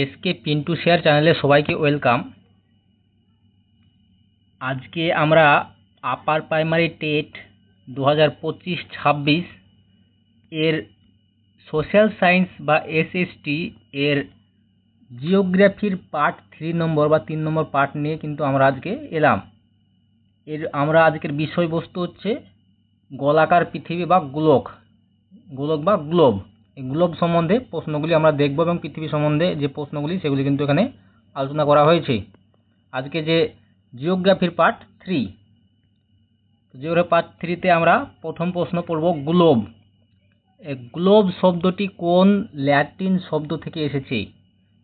SK Pintu share চ্যানেলে সবাইকে welcome. আজকে আমরা আপার প্রাইমারি টেট 2025-26 এর সোশ্যাল সায়েন্স বা এসএসটি এর জিওগ্রাফির পার্ট 3 নম্বর বা 3 নম্বর পার্ট নিয়ে কিন্তু আমরা আজকে এলাম। আমরা আজকের বিষয়বস্তু হচ্ছে গোলাকার পৃথিবী বা গোলক বা গ্লোব। এই গ্লোব সম্বন্ধে প্রশ্নগুলি আমরা দেখব এবং পৃথিবী সম্বন্ধে যে প্রশ্নগুলি সেগুলি কিন্তু এখানে আলোচনা করা হয়েছে। আজকে যে জিওগ্রাফির পার্ট 3, জিওগ্রাফি পার্ট 3তে আমরা প্রথম প্রশ্ন পড়ব গ্লোব। গ্লোব শব্দটি কোন ল্যাটিন শব্দ থেকে এসেছে?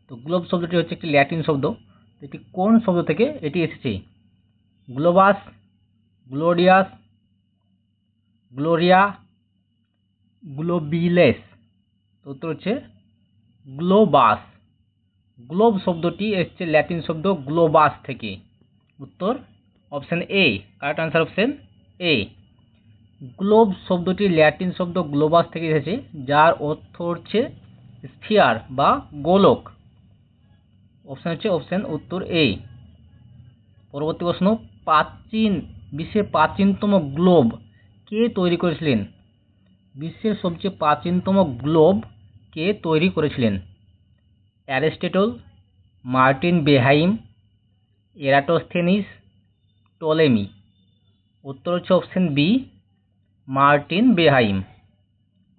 তো গ্লোব শব্দটি হচ্ছে একটি ল্যাটিন শব্দ। এটি কোন শব্দ থেকে এটি এসেছে? গ্লোবাস, গ্লোরিয়াস, গ্লোরিয়া, গ্লোবিলেস। উত্তর হচ্ছে গ্লোবাস। গ্লোব শব্দটি এসেছে ল্যাটিন শব্দ গ্লোবাস থেকে। উত্তর option A, correct answer option A. Globe শব্দটি ল্যাটিন শব্দ গ্লোবাস থেকে এসেছে, যার অর্থ হচ্ছে স্ফিয়ার বা গোলক। অপশন হচ্ছে অপশন উত্তর এ। পরবর্তী প্রশ্ন, বিশ্বের প্রাচীনতম গ্লোব কে তৈরি করেছিলেন? বিশ্বের সবচেয়ে প্রাচীনতম গ্লোব কে তৈরি করেছিলেন? Aristotle, Martin Behaim, Eratosthenes, Ptolemy. উত্তর হচ্ছে option B, Martin Behaim.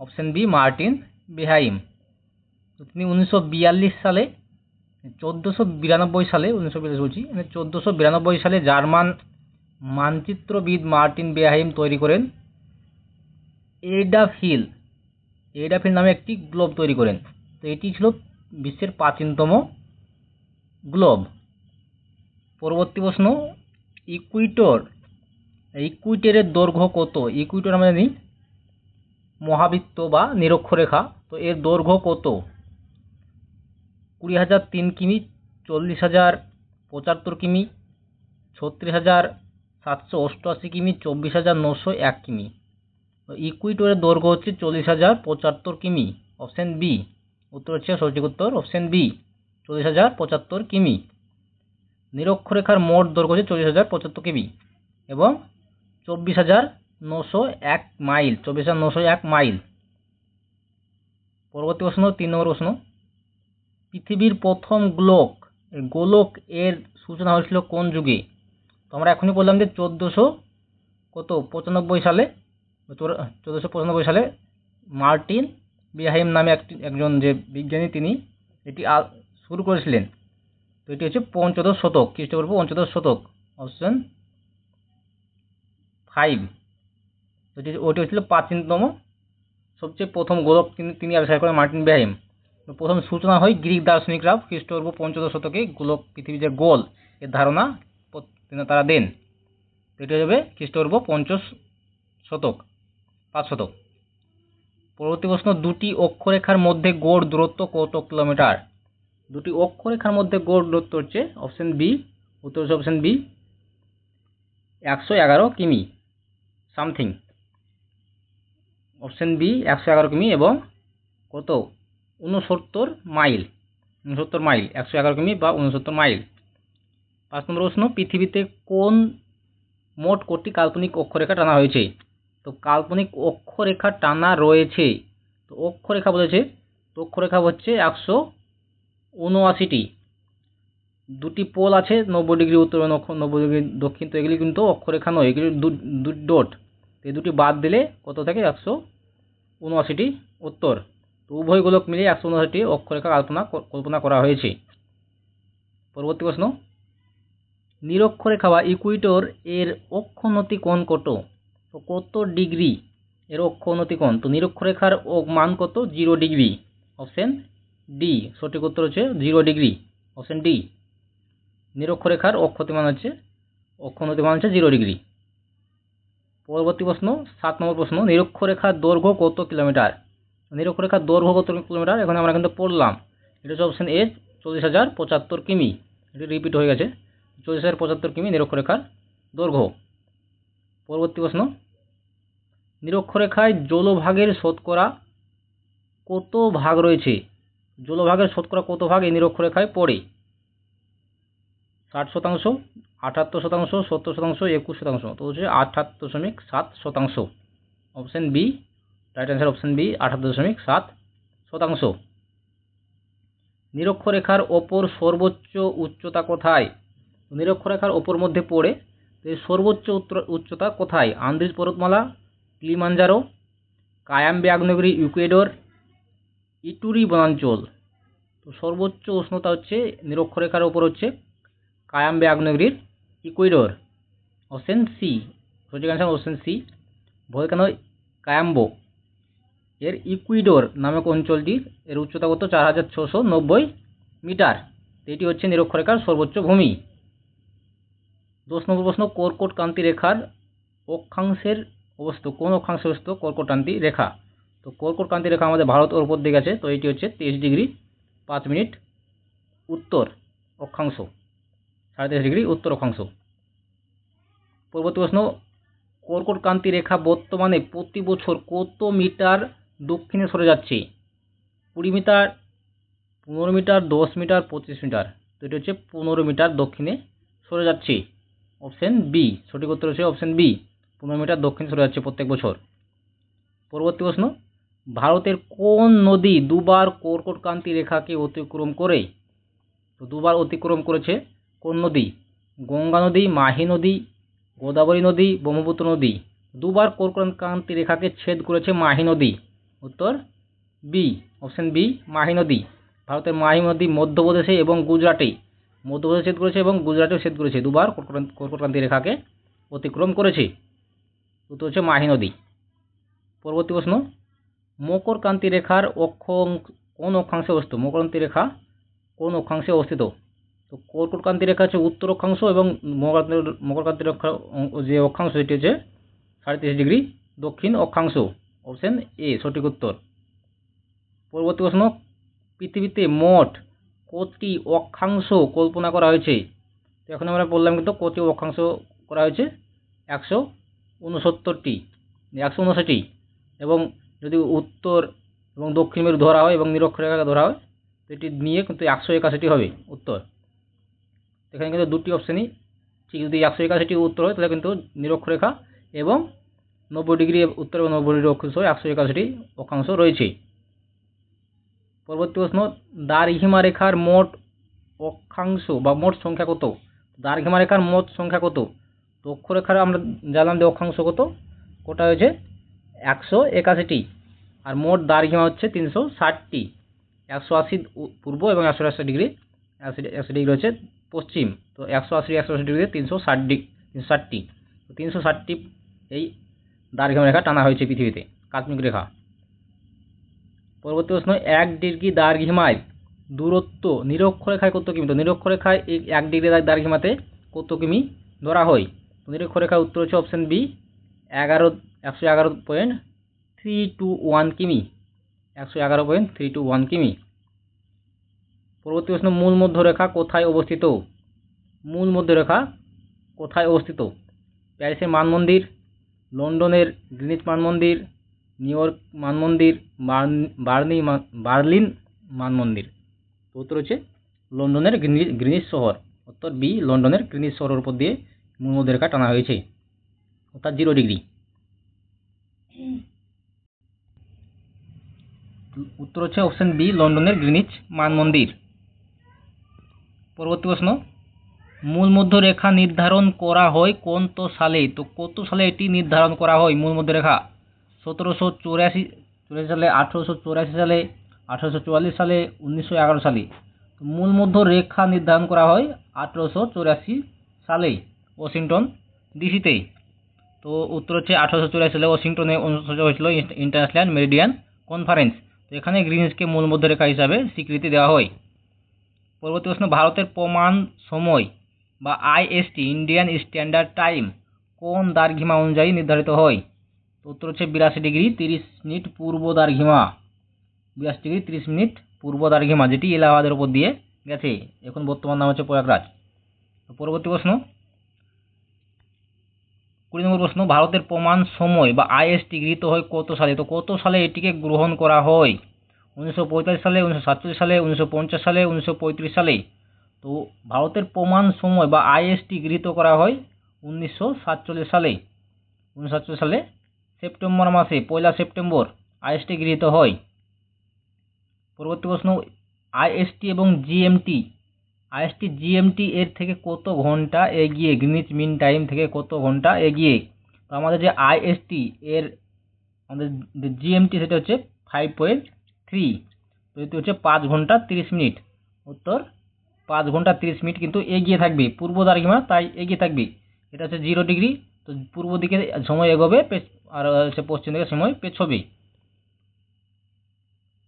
Option B, Martin Behaim. তিনি 1942 সালে 1492 সালে জার্মান মানচিত্রবিদ মার্টিন বেহাইম তৈরি করেন এডাফিল নামে একটি গ্লোব তৈরি করেন। তো এটি ছিল বিশ্বের প্রাচীনতম গ্লোব। পরবর্তী প্রশ্ন, ইকুইটরের দৈর্ঘ্য কত? ইকুইটর আমরা জানি মহাবৃত্ত বা নিরক্ষরেখা। তো এর দৈর্ঘ্য কত? 20,003 কিমি, 40,075 কিমি, 36,788 কিমি, 24,901 কিমি। ইকুইটরের দৈর্ঘ্য হচ্ছে 40,075 কিমি। অপশন বি, উত্তর হচ্ছে সঠিক উত্তর অপশন বি, 40,075 কিমি। নিরক্ষরেখার মোট দৈর্ঘ্য হচ্ছে 40,075 কিমি এবং 24,901 মাইল। পরবর্তী প্রশ্ন, 3 নম্বর প্রশ্ন, পৃথিবীর প্রথম গোলক এর সূচনা হয়েছিল কোন যুগে? তো আমরা এখনই বললাম যে 1495 সালে মার্টিন বেহাইম নামে একজন যে বিজ্ঞানী তিনি এটি শুরু করেছিলেন। তো এটি হচ্ছে পঞ্চদশ শতক, খ্রিস্টপূর্ব পঞ্চদশ শতক। অপশন 5। ওটি হচ্ছিল প্রাচীনতম সবচেয়ে প্রথম গোলক তিনি আবিষ্কার করেন মার্টিন বেহাইম। প্রথম সূচনা হয় গ্রিক দার্শনিকরা খ্রিস্টপূর্ব পঞ্চদশ শতকে গোলক পৃথিবী যে গোল এর ধারণা তারা দেন। এটি হবে খ্রিস্টপূর্ব 5 শতক। পরবর্তী প্রশ্ন, দুটি অক্ষরেখার মধ্যে গড় দূরত্ব কত কিলোমিটার? দুটি অক্ষরেখার মধ্যে গড় দূরত্ব হচ্ছে অপশন বি, উত্তর হচ্ছে অপশন বি, 111 কিমি সামথিং। অপশন বি 111 কিমি এবং কত? 69 মাইল। 111 কিমি বা 69 মাইল। 5 নম্বর প্রশ্ন, পৃথিবীতে মোট কটি কাল্পনিক অক্ষরেখা টানা হয়েছে? তো কাল্পনিক অক্ষরেখা টানা রয়েছে, তো অক্ষরেখা বলেছে, তো অক্ষরেখা হচ্ছে 179টি। দুটি পোল আছে, 90 ডিগ্রি উত্তর এবং 90 ডিগ্রি দক্ষিণ। তো এগুলি কিন্তু অক্ষরেখা নয়, এগুলি ডট। এই দুটি বাদ দিলে কত থাকে? 179টি উত্তর। তো উভয় গোলক মিলে 179টি অক্ষরেখা কল্পনা করা হয়েছে। পরবর্তী প্রশ্ন, নিরক্ষরেখা বা ইকুইটর এর অক্ষোন্নতি কোণ কত ডিগ্রি এর অক্ষোন্নতি কোণ? তো নিরক্ষরেখার মান কত? 0 ডিগ্রি। অপশন ডি, সঠিক উত্তর হচ্ছে 0 ডিগ্রি। অপশন ডি, নিরক্ষরেখার অক্ষোন্নতি মান হচ্ছে 0 ডিগ্রি। পরবর্তী প্রশ্ন, 7 নম্বর প্রশ্ন, নিরক্ষরেখার দৈর্ঘ্য কত কিলোমিটার? নিরক্ষরেখার দৈর্ঘ্য কত কিলোমিটার? এখন আমরা কিন্তু পড়লাম, এটা হচ্ছে অপশন এ, 40,075 কিমি। এটি রিপিট হয়ে গেছে, 40,075 কিমি নিরক্ষরেখার দৈর্ঘ্য। পরবর্তী প্রশ্ন, নিরক্ষরেখায় জলভাগের শতকরা কত ভাগ রয়েছে? জলভাগের শতকরা কত ভাগ এই নিরক্ষরেখায় পড়ে? 60%, 78%, 70%, 21%। তো হচ্ছে 78.7%। Option B right answer, option B 78.7%। নিরক্ষরেখার ওপর সর্বোচ্চ উচ্চতা কোথায়? নিরক্ষরেখার ওপর মধ্যে পড়ে, তো এর সর্বোচ্চ উচ্চতা কোথায়? আন্দিজ পর্বতমালা, কিলিমাঞ্জারো, কায়াম্বে আগ্নেয়গিরি, ইকুয়েডর, ইটুরি বনাঞ্চল। তো সর্বোচ্চ উষ্ণতা হচ্ছে নিরক্ষরেখার ওপর হচ্ছে কায়াম্বে আগ্নেয়গিরির ইকুয়েডর। অপশন সি সঠিক অ্যান্সার, অপশন সি ভলকানো কায়াম্বো এর ইকুয়েডর নামক অঞ্চলটির এর উচ্চতা কত? 4690 মিটার। এটি হচ্ছে নিরক্ষরেখার সর্বোচ্চ ভূমি। 10 নম্বর প্রশ্ন, কর্কট ক্রান্তি রেখার অক্ষাংশের অবস্থিত কোন অক্ষাংশে অবস্থিত কর্কট ক্রান্তি রেখা? তো কর্কট ক্রান্তি রেখা আমাদের ভারত ওর উপর দিকে আছে, তো এটি হচ্ছে 23°5' উত্তর অক্ষাংশ, 23.5° উত্তর অক্ষাংশ। পরবর্তী প্রশ্ন, কর্কট ক্রান্তি রেখা বর্তমানে প্রতি বছর কত মিটার দক্ষিণে সরে যাচ্ছে? 20 মিটার, 15 মিটার, 10 মিটার, 25 মিটার। তো এটি হচ্ছে 15 মিটার দক্ষিণে সরে যাচ্ছে। অপশন বি সঠিক উত্তর হচ্ছে অপশন বি, 15 মিটার দক্ষিণে সরে যাচ্ছে প্রত্যেক বছর। পরবর্তী প্রশ্ন, ভারতের কোন নদী দুবার কর্কট ক্রান্তি রেখাকে অতিক্রম করে? তো দুবার অতিক্রম করেছে কোন নদী? গঙ্গা নদী, মাহি নদী, গোদাবরী নদী, ব্রহ্মপুত্র নদী। দুবার কর্কট ক্রান্তি রেখাকে ছেদ করেছে মাহি নদী। উত্তর বি, অপশন বি মাহি নদী। ভারতের মাহি নদী মধ্যপ্রদেশে এবং গুজরাটে, মধ্যপ্রদেশে ছেদ করেছে এবং গুজরাটেও ছেদ করেছে, দুবার কর্কট ক্রান্তি রেখাকে অতিক্রম করেছে। উত্তর হচ্ছে মাহি নদী। পরবর্তী প্রশ্ন, মকর ক্রান্তি রেখার কোন অক্ষাংশে অবস্থিত? মকর ক্রান্তি রেখা কোন অক্ষাংশে অবস্থিত? তো কর্কট ক্রান্তি রেখা হচ্ছে উত্তর অক্ষাংশ এবং মকর ক্রান্তি রেখা যে অক্ষাংশ সেটি হচ্ছে 33.5° দক্ষিণ অক্ষাংশ। অপশন এ সঠিক উত্তর। পরবর্তী প্রশ্ন, পৃথিবীতে মোট কতটি অক্ষাংশ কল্পনা করা হয়েছে? তো এখন আমরা বললাম কিন্তু কত অক্ষাংশ করা হয়েছে? 169টি, 159টি। এবং যদি উত্তর এবং দক্ষিণ মেরু ধরা হয় এবং নিরক্ষরেখা ধরা হয়, তো এটি নিয়ে কিন্তু 181টি হবে উত্তর। এখানে কিন্তু দুটি অপশানই ঠিক, যদি 181টি উত্তর হয় তাহলে কিন্তু নিরক্ষরেখা এবং 90° উত্তর এবং 90° অক্ষাংশ 181টি অক্ষাংশ রয়েছে। পরবর্তী প্রশ্ন, দ্রাঘিমা রেখার মোট অক্ষাংশ বা মোট সংখ্যা কত? দ্রাঘিমা রেখার মোট সংখ্যা কত? তো অক্ষরেখার আমরা জানলাম যে অক্ষাংশ কত, কোটা হয়েছে 181টি, আর মোট দ্রাঘিমা হচ্ছে 360টি। 180 পূর্ব এবং 180° হচ্ছে পশ্চিম। তো 180 360টি, 360টি এই দ্রাঘিমা রেখা টানা হয়েছে পৃথিবীতে, কাল্পনিক রেখা। পরবর্তী প্রশ্ন, 1° দ্রাঘিমায় দূরত্ব নিরক্ষরেখায় কত কিমি? তো নিরক্ষরেখায় এই 1° দ্রাঘিমাতে কত কিমি ধরা হয়? তো নিরক্ষরেখার উত্তর হচ্ছে অপশন বি 111.321 কিমি, 111.321 কিমি। পরবর্তী প্রশ্ন, মূল মধ্যরেখা কোথায় অবস্থিত? মূল মধ্যরেখা কোথায় অবস্থিত? প্যারিসের মানমন্দির, লন্ডনের গ্রিনিচ মানমন্দির, নিউ ইয়র্ক মানমন্দির, বার্লিন মানমন্দির। তো উত্তর হচ্ছে লন্ডনের গ্রিনিচ শহর। উত্তর বি, লন্ডনের গ্রিনিচ শহরের উপর দিয়ে মূল মধ্যরেখা টানা হয়েছে, অর্থাৎ 0°। উত্তর হচ্ছে অপশন বি, লন্ডনের গ্রিনিচ মানমন্দির। পরবর্তী প্রশ্ন, মূল মধ্যরেখা নির্ধারণ করা হয় কত সালে? তো কত সালে এটি নির্ধারণ করা হয় মূল মধ্যরেখা? 1784 সালে, 1884 সালে, 1844 সালে, 1911 সালে। তো মূল মধ্যরেখা নির্ধারণ করা হয় 1884 সালে ওয়াশিংটন ডিসিতে। তো উত্তর হচ্ছে 1884 সালে ওয়াশিংটনে অনুষ্ঠিত হয়েছিল ইন্টারন্যাশনাল মেরিডিয়ান কনফারেন্স। তো এখানে গ্রিনিচকে মূল মধ্যরেখা হিসাবে স্বীকৃতি দেওয়া হয়। পরবর্তী প্রশ্ন, ভারতের প্রমাণ সময় বা আইএসটি ইন্ডিয়ান স্ট্যান্ডার্ড টাইম কোন দ্রাঘিমা অনুযায়ী নির্ধারিত হয়? উত্তর হচ্ছে 82°30' পূর্ব দ্রাঘিমা, 82°30' পূর্ব দ্রাঘিমা, যেটি এলাহাবাদের উপর দিয়ে গেছে, এখন বর্তমান নাম হচ্ছে প্রয়াগরাজ। পরবর্তী প্রশ্ন, 20 নম্বর প্রশ্ন, ভারতের প্রমাণ সময় বা আইএসটি গৃহীত হয় কত সালে? তো কত সালে এটিকে গ্রহণ করা হয়? 1945 সালে, 1947 সালে, 1950 সালে, 1935 সালে। তো ভারতের প্রমাণ সময় বা আইএসটি গৃহীত করা হয় 1947 সালে। 1947 সালে সেপ্টেম্বর মাসে, 1 সেপ্টেম্বর আইএসটি গৃহীত হয়। পরবর্তী প্রশ্ন, আইএসটি এবং জিএমটি। আইএসটি জিএমটি এর থেকে কত ঘন্টা এগিয়ে? গ্রিনিচ মিন টাইম থেকে কত ঘন্টা এগিয়ে? তো আমাদের যে আইএসটি এর আমাদের যে জিএমটি সেটা হচ্ছে 5.3। তো এটি হচ্ছে 5 ঘন্টা 30 মিনিট। উত্তর 5 ঘন্টা 30 মিনিট কিন্তু এগিয়ে থাকবে, পূর্ব দ্রাঘিমা তাই এগিয়ে থাকবে। এটা হচ্ছে 0 ডিগ্রি, তো পূর্ব দিকে সময় এগোবে আর হচ্ছে পশ্চিম দিকে সময় পেছবে।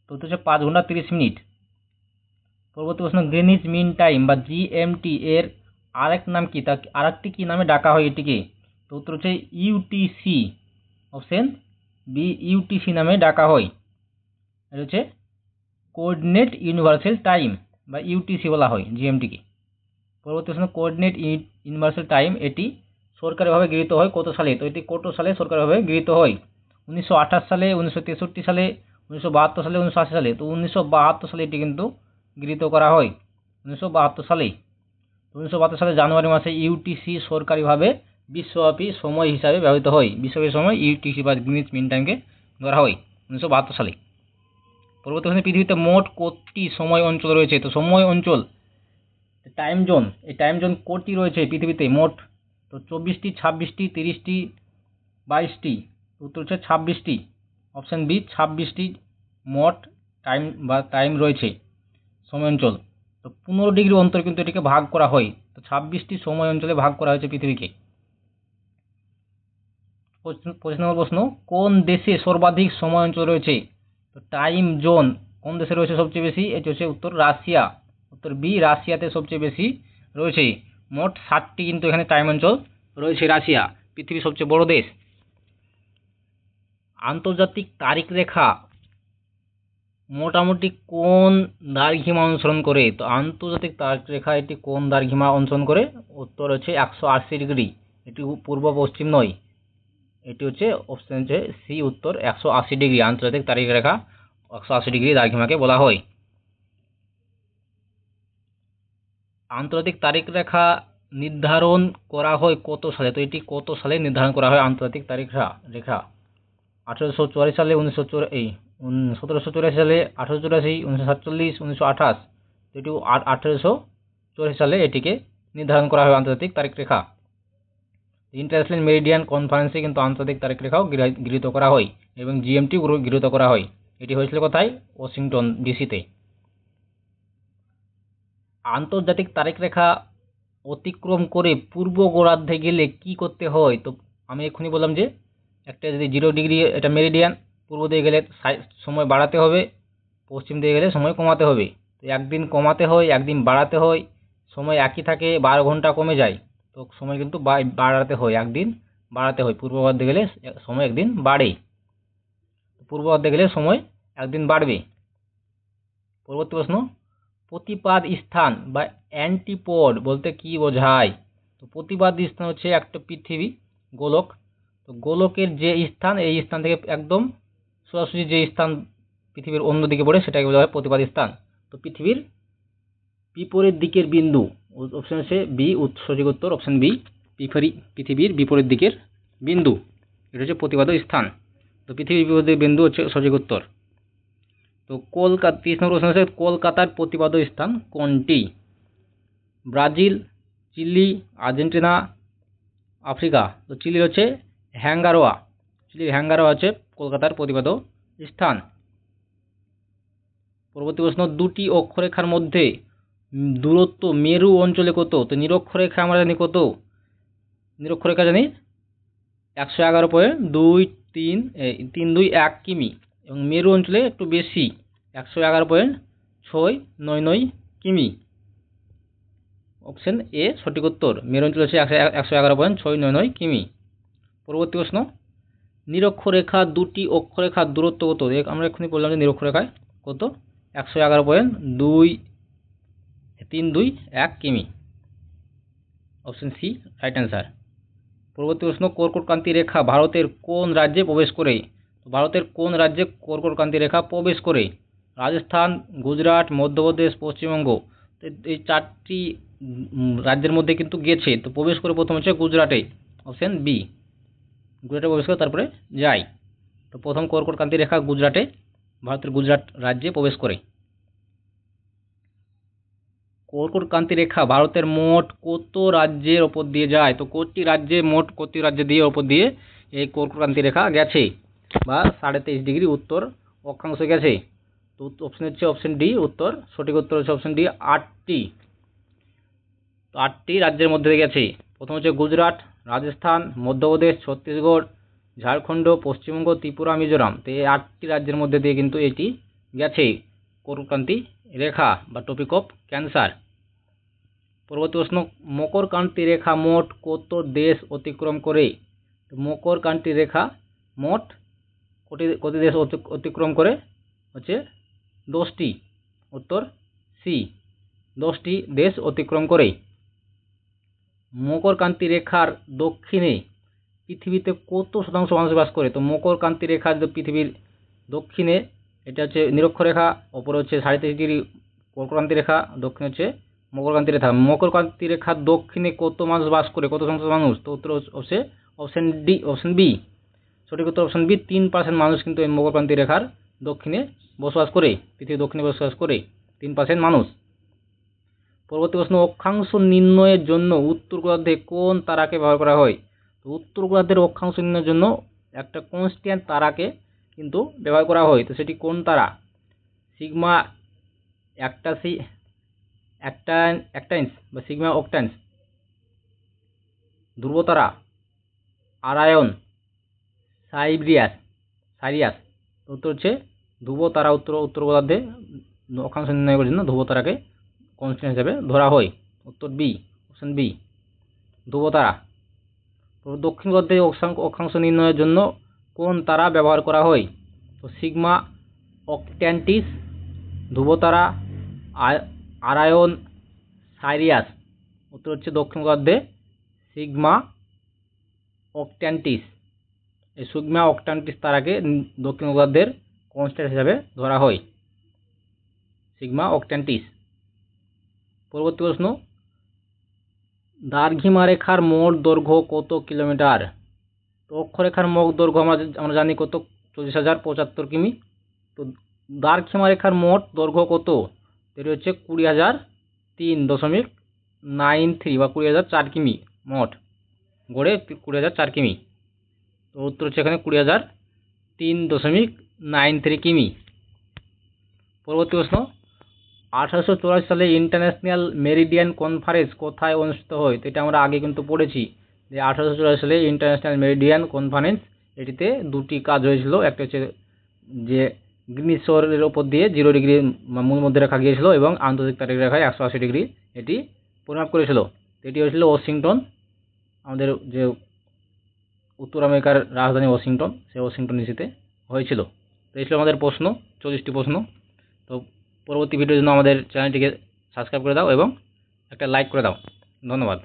তো হচ্ছে 5 ঘন্টা 30 মিনিট। পরবর্তী প্রশ্ন, গ্রিনিচ মিন টাইম বা জিএমটি এর আরেক নাম কি? তা আরেকটি কি নামে ডাকা হয় এটিকে? তো উত্তর হচ্ছে ইউটিসি। অপশন বি, ইউটিসি নামে ডাকা হয়। এটা হচ্ছে কোঅর্ডিনেট ইউনিভার্সাল টাইম বা ইউটিসি বলা হয় জিএমটিকে। পরবর্তী প্রশ্ন, কোঅর্ডিনেট ইউনিভার্সাল টাইম এটি সরকারিভাবে গৃহীত হয় কত সালে? তো এটি কত সালে সরকারিভাবে গৃহীত হয়? 1928 সালে, 1963 সালে, 1972 সালে, 1980 সালে। তো 1972 সালে এটি কিন্তু গৃহীত করা হয়, 1972 সালে। 1972 সালে জানুয়ারি মাসে ইউটিসি সরকারিভাবে বিশ্বব্যাপী সময় হিসাবে ব্যবহৃত হয়। বিশ্বব্যাপী সময় ইউটিসি বা গ্রিনিচ মিন টাইমকে ধরা হয় 1972 সালে। পরবর্তী প্রশ্ন, পৃথিবীতে মোট কতটি সময় অঞ্চল রয়েছে? তো সময় অঞ্চল, টাইম জোন, এই টাইম জোন কটি রয়েছে পৃথিবীতে মোট? তো 24টি, 26টি, 30টি, 22টি। উত্তর হচ্ছে 26টি। অপশন বি, 26টি মোট টাইম রয়েছে সময় অঞ্চল। তো 15 ডিগ্রি অন্তর কিন্তু এটিকে ভাগ করা হয়। তো 26টি সময় অঞ্চলে ভাগ করা হয়েছে পৃথিবীকে। 25 নম্বর প্রশ্ন, কোন দেশে সর্বাধিক সময় অঞ্চল রয়েছে? তো টাইম জোন কোন দেশে রয়েছে সবচেয়ে বেশি? এটি হচ্ছে উত্তর রাশিয়া। উত্তর বি, রাশিয়াতে সবচেয়ে বেশি রয়েছে। মোট 60টি কিন্তু এখানে টাইম অঞ্চল রয়েছে। রাশিয়া পৃথিবীর সবচেয়ে বড় দেশ। আন্তর্জাতিক তারিখ রেখা মোটামুটি কোন দ্রাঘিমা অনুসরণ করে? তো আন্তর্জাতিক তারিখ রেখা এটি কোন দ্রাঘিমা অনুসরণ করে? উত্তর হচ্ছে 180 ডিগ্রি। এটি পূর্ব পশ্চিম নয়, এটি হচ্ছে অপশন হচ্ছে সি, উত্তর 180 ডিগ্রি। আন্তর্জাতিক তারিখ রেখা 180 ডিগ্রি দ্রাঘিমাকে বলা হয়। আন্তর্জাতিক তারিখ রেখা নির্ধারণ করা হয় কত সালে? তো এটি কত সালে নির্ধারণ করা হয় আন্তর্জাতিক তারিখ রেখা? 1844 সালে, 1784 সালে, 1884, 1947, 1928। এটি 1884 সালে এটিকে নির্ধারণ করা হয় আন্তর্জাতিক তারিখ রেখা। ইন্টারন্যাশনাল মেরিডিয়ান কনফারেন্সে কিন্তু আন্তর্জাতিক তারিখ রেখাও গৃহীত করা হয় এবং জিএমটি গৃহীত করা হয়। এটি হয়েছিল কোথায়? ওয়াশিংটন ডিসিতে। আন্তর্জাতিক তারিখ রেখা অতিক্রম করে পূর্ব গোলার্ধে গেলে কি করতে হয়? তো আমি এক্ষুনি বললাম যে একটা যদি 0 ডিগ্রি এটা মেরিডিয়ান, পূর্ব দিকে গেলে সময় বাড়াতে হবে, পশ্চিম দিকে গেলে সময় কমাতে হবে। তো একদিন কমাতে হয়, একদিন বাড়াতে হয়। সময় একই থাকে, 12 ঘন্টা কমে যায়, তো সময় কিন্তু বাড়াতে হয়, একদিন বাড়াতে হয়। পূর্ব গোলার্ধে গেলে সময় একদিন বাড়ে, পূর্ব গোলার্ধে গেলে সময় একদিন বাড়বে। পরবর্তী প্রশ্ন, প্রতিপাদ স্থান বা অ্যান্টিপোড বলতে কি বোঝায়? তো প্রতিপাদ স্থান হচ্ছে একটা পৃথিবী গোলক, তো গোলকের যে স্থান, এই স্থান থেকে একদম সরাসরি যে স্থান পৃথিবীর অন্য দিকে পড়ে সেটাকে বলা হয় প্রতিপাদ স্থান। তো পৃথিবীর বিপরীত দিকের বিন্দু, অপশন হচ্ছে বি, সঠিক উত্তর অপশন বি, পৃথিবীর বিপরীত দিকের বিন্দু, এটা হচ্ছে প্রতিপাদ স্থান। তো পৃথিবীর বিপরীত বিন্দু হচ্ছে সঠিক উত্তর। তো 30 নম্বর প্রশ্ন হচ্ছে কলকাতার প্রতিপাদ স্থান কোনটি? Brazil, Chile, Argentina, Africa. তো চিলির হচ্ছে হ্যাঙ্গারোয়া, চিলির হ্যাঙ্গারোয়া হচ্ছে কলকাতার প্রতিপাদ স্থান। পরবর্তী প্রশ্ন, দুটি অক্ষরেখার মধ্যে দূরত্ব মেরু অঞ্চলে কত? তো নিরক্ষরেখা আমরা জানি কত? নিরক্ষরেখা জানি 111.321 কিমি এবং মেরু অঞ্চলে একটু বেশি 111.699 কিমি। অপশন এ সঠিক উত্তর, মেরু অঞ্চল হচ্ছে 111.699 কিমি। পরবর্তী প্রশ্ন, নিরক্ষরেখা দুটি অক্ষরেখার দূরত্ব কত? আমরা এক্ষুনি বললাম যে নিরক্ষরেখায় কত? 111.321 কিমি। Option C right answer. পরবর্তী প্রশ্ন, কর্কটক্রান্তি রেখা ভারতের কোন রাজ্যে প্রবেশ করে? তো ভারতের কোন রাজ্যে কর্কটক্রান্তি রেখা প্রবেশ করে? রাজস্থান, গুজরাট, মধ্যপ্রদেশ, পশ্চিমবঙ্গ। তো এই 4টি রাজ্যের মধ্যে কিন্তু গেছে। তো প্রবেশ করে প্রথম হচ্ছে গুজরাটে, অপশন বি। গুজরাটে প্রবেশ করে তারপরে যায়। তো প্রথম কর্কট ক্রান্তি রেখা গুজরাটে, ভারতের গুজরাট রাজ্যে প্রবেশ করে। কর্কট ক্রান্তি রেখা ভারতের মোট কত রাজ্যের ওপর দিয়ে যায়? তো কত রাজ্য দিয়ে ওপর দিয়ে এই কর্কট ক্রান্তি রেখা গেছে বা 23.5° উত্তর অক্ষাংশে গেছে? তো অপশন হচ্ছে অপশন ডি উত্তর। সঠিক উত্তর হচ্ছে অপশন ডি 8টি। তো 8টি রাজ্যের মধ্যে দিয়ে গেছে। প্রথম হচ্ছে গুজরাট, রাজস্থান, মধ্যপ্রদেশ, ছত্তিশগড়, ঝাড়খণ্ড, পশ্চিমবঙ্গ, ত্রিপুরা, মিজোরাম। তো এই 8টি রাজ্যের মধ্যে দিয়ে কিন্তু এটি গেছে কর্কট ক্রান্তি রেখা বা টপিক অফ ক্যান্সার। পরবর্তী প্রশ্ন, মকর ক্রান্তি রেখা মোট কত দেশ অতিক্রম করে? মকর ক্রান্তি রেখা মোট কত দেশ অতিক্রম করে? হচ্ছে 10টি। উত্তর সি, 10টি দেশ অতিক্রম করে। মকর ক্রান্তি রেখার দক্ষিণে পৃথিবীতে কত শতাংশ মানুষ বাস করে? তো মকর ক্রান্তি রেখা পৃথিবীর দক্ষিণে, এটা হচ্ছে নিরক্ষরেখা, ওপরে হচ্ছে 33° কর্কট ক্রান্তি রেখা, দক্ষিণে হচ্ছে মকর ক্রান্তি রেখা। মকর ক্রান্তি রেখার দক্ষিণে কত মানুষ বাস করে? কত সংখ্যক মানুষ? তো উত্তর হচ্ছে অপশন ডি, অপশন বি। সঠিক উত্তর অপশন বি, 3% মানুষ কিন্তু এই মকর ক্রান্তি রেখার দক্ষিণে বসবাস করে, পৃথিবীর দক্ষিণে বসবাস করে 3% মানুষ। পরবর্তী প্রশ্ন, অক্ষাংশ নির্ণয়ের জন্য উত্তর গোলার্ধে কোন তারাকে ব্যবহার করা হয়? তো উত্তর গোলার্ধের অক্ষাংশ নির্ণয়ের জন্য একটা কনস্ট্যান্ট তারাকে কিন্তু ব্যবহার করা হয়। তো সেটি কোন তারা? সিগমা অ্যাক্টাইন্স বা সিগমা অক্টান্স, ধ্রুবতারা, আরায়ন, সাইরিয়াস। উত্তর হচ্ছে ধ্রুবতারা। উত্তর গোলার্ধে অক্ষাংশ নির্ণয়ের জন্য ধ্রুবতারাকে কনস্ট্যান্ট হিসেবে ধরা হয়। উত্তর বি, অপশন বি, ধ্রুবতারা। দক্ষিণ গোলার্ধে অক্ষাংশ নির্ণয়ের জন্য কোন তারা ব্যবহার করা হয়? তো সিগমা অক্ট্যান্টিস, ধ্রুবতারা, আরায়ন, সাইরিয়াস। উত্তর হচ্ছে দক্ষিণ গোলার্ধে সিগমা অক্ট্যান্টিস। এই সিগমা অক্ট্যান্টিস তারাকে দক্ষিণ গোলার্ধের কনস্ট্যান্ট হিসাবে ধরা হয়, সিগমা অক্ট্যান্টিস। পরবর্তী প্রশ্ন, দ্রাঘিমা রেখার মোট দৈর্ঘ্য কত কিলোমিটার? তো অক্ষরেখার মোট দৈর্ঘ্য আমরা জানি কত, 24,075 কিমি। তো দ্রাঘিমা রেখার মোট দৈর্ঘ্য কত? এটি হচ্ছে 20,003.93 বা 20,004 কিমি, মোট গড়ে 20,004 কিমি। তো উত্তর হচ্ছে এখানে 20,003.93 কিমি। পরবর্তী প্রশ্ন, 1884 সালে ইন্টারন্যাশনাল মেরিডিয়ান কনফারেন্স কোথায় অনুষ্ঠিত হয়? তো এটা আমরা আগে কিন্তু পড়েছি যে 1884 সালে ইন্টারন্যাশনাল মেরিডিয়ান কনফারেন্স, এটিতে 2টি কাজ হয়েছিল। একটা হচ্ছে যে গ্রীষ্মের ওপর দিয়ে 0° মূল মধ্যে রেখা গিয়েছিল এবং আন্তর্জাতিক তারিখ রেখায় 180° এটি পরিমাপ করেছিল। এটি হয়েছিল ওয়াশিংটন, আমাদের যে উত্তর আমেরিকার রাজধানী ওয়াশিংটন, সেই ওয়াশিংটন ডিসিতে হয়েছিল। তো এই ছিল আমাদের প্রশ্ন, 40টি প্রশ্ন। তো পরবর্তী ভিডিওর জন্য আমাদের চ্যানেলটিকে সাবস্ক্রাইব করে দাও এবং একটা লাইক করে দাও। ধন্যবাদ।